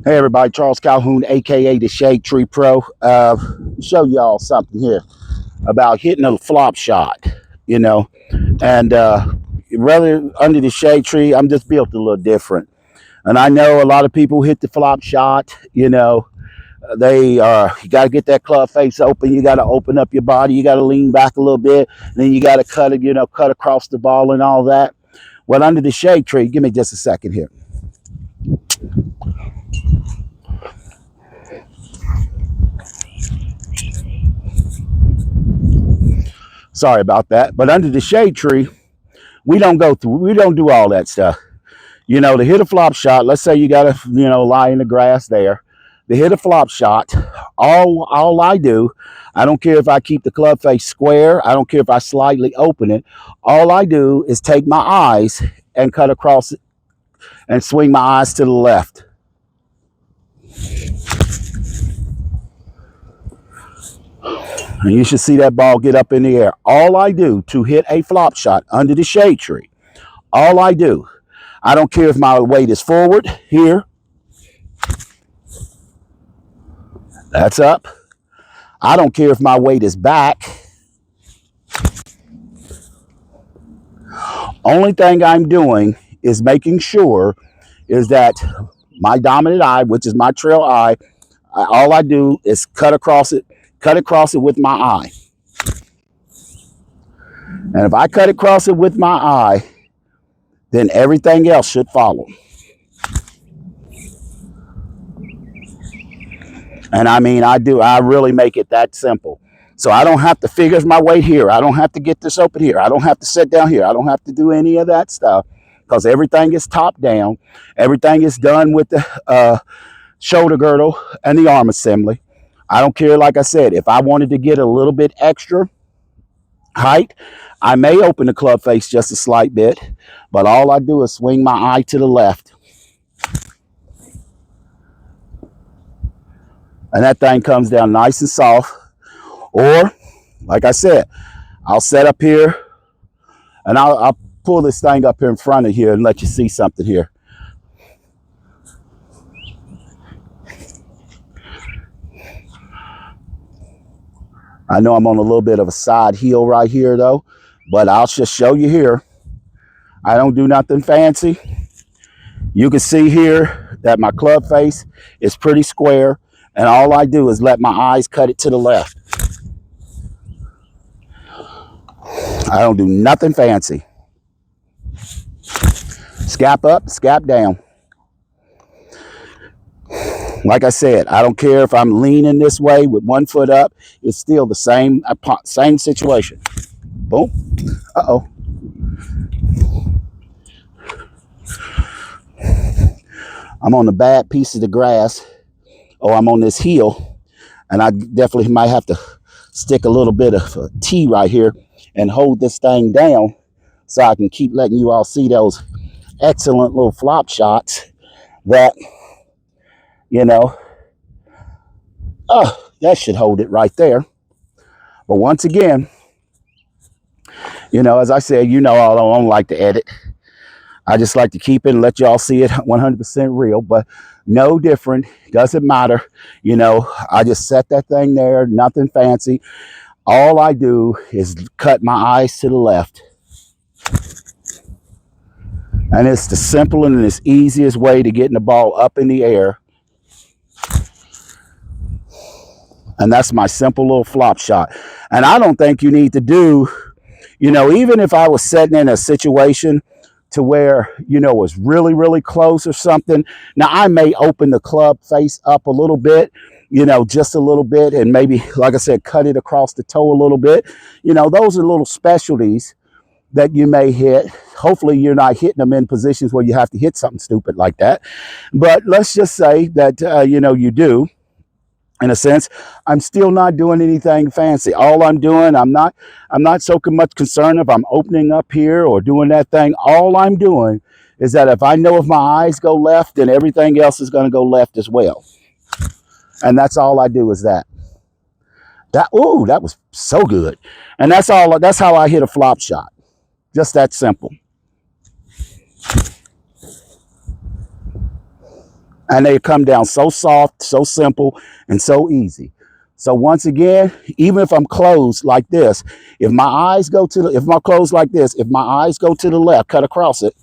Hey everybody, Charles Calhoun, aka the Shadetree Pro. Show y'all something here about hitting a flop shot, you know. And rather under the shade tree, I'm just built a little different. And I know a lot of people hit the flop shot, they you got to get that club face open. You got to open up your body. You got to lean back a little bit. And then you got to cut it, cut across the ball and all that. Well, under the shade tree, give me just a second here. Sorry about that. But under the shade tree, we don't do all that stuff. To hit a flop shot, let's say you got to, lie in the grass there. To hit a flop shot, all I do, I don't care if I keep the club face square. I don't care if I slightly open it. All I do is take my eyes and cut across it and swing my eyes to the left. And you should see that ball get up in the air. All I do to hit a flop shot under the shade tree, all I do, I don't care if my weight is forward here. That's up. I don't care if my weight is back. Only thing I'm doing is making sure is that my dominant eye, which is my trail eye, all I do is cut across it with my eye. And if I cut across it with my eye, then everything else should follow. And I mean, I really make it that simple. So I don't have to figure my weight here. I don't have to get this open here. I don't have to sit down here. I don't have to do any of that stuff because everything is top down. Everything is done with the shoulder girdle and the arm assembly. I don't care, like I said, if I wanted to get a little bit extra height, I may open the club face just a slight bit, but all I do is swing my eye to the left. And that thing comes down nice and soft. Or, like I said, I'll set up here and I'll pull this thing up here in front of here and let you see something here. I know I'm on a little bit of a side heel right here though, but I'll just show you here. I don't do nothing fancy. You can see here that my club face is pretty square, and all I do is let my eyes cut it to the left. I don't do nothing fancy. Scap up, scap down. Like I said, I don't care if I'm leaning this way with 1 foot up. It's still the same situation. Boom. Uh-oh. I'm on the bad piece of the grass. Oh, I'm on this heel. And I definitely might have to stick a little bit of a T right here and hold this thing down so I can keep letting you all see those excellent little flop shots that, that should hold it right there. But once again, as I said, I don't like to edit. I just like to keep it and let y'all see it 100% real, but no different. Doesn't matter. I just set that thing there, nothing fancy. All I do is cut my eyes to the left. And it's the simple and the easiest way to getting the ball up in the air. And that's my simple little flop shot. And I don't think you need to do, even if I was sitting in a situation to where, it was really, really close or something. Now, I may open the club face up a little bit, just a little bit, and maybe, like I said, cut it across the toe a little bit. Those are little specialties that you may hit. Hopefully, you're not hitting them in positions where you have to hit something stupid like that. But let's just say that, you do. In a sense, I'm still not doing anything fancy. All I'm doing, I'm not so much concerned if I'm opening up here or doing that thing. All I'm doing is that if I know if my eyes go left, then everything else is going to go left as well. And that's all I do is that. That was so good. And that's how I hit a flop shot. Just that simple. And they come down so soft, so simple, and so easy. So once again, even if I'm closed like this, if my eyes go to the, if my closed like this, if my eyes go to the left, cut across it,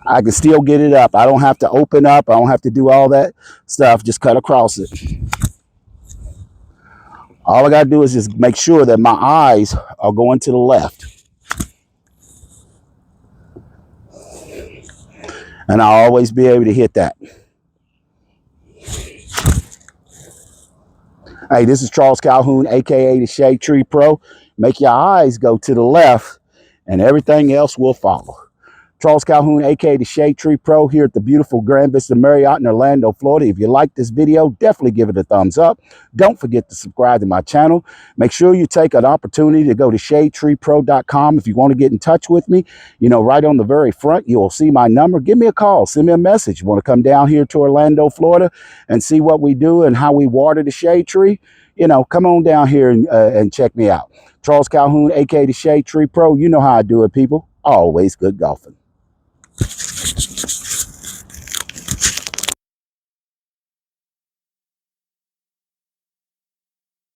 I can still get it up. I don't have to open up. I don't have to do all that stuff. Just cut across it. All I got to do is just make sure that my eyes are going to the left. And I'll always be able to hit that. Hey, this is Charles Calhoun, aka the Shadetree Pro. Make your eyes go to the left and everything else will follow. Charles Calhoun, aka the Shadetree Pro, here at the beautiful Grand Vista Marriott in Orlando, Florida. If you like this video, definitely give it a thumbs up. Don't forget to subscribe to my channel. Make sure you take an opportunity to go to shadetreepro.com if you want to get in touch with me. You know, right on the very front, you will see my number. Give me a call. Send me a message. You want to come down here to Orlando, Florida, and see what we do and how we water the shade tree? You know, come on down here and check me out. Charles Calhoun, aka the Shadetree Pro. You know how I do it, people. Always good golfing.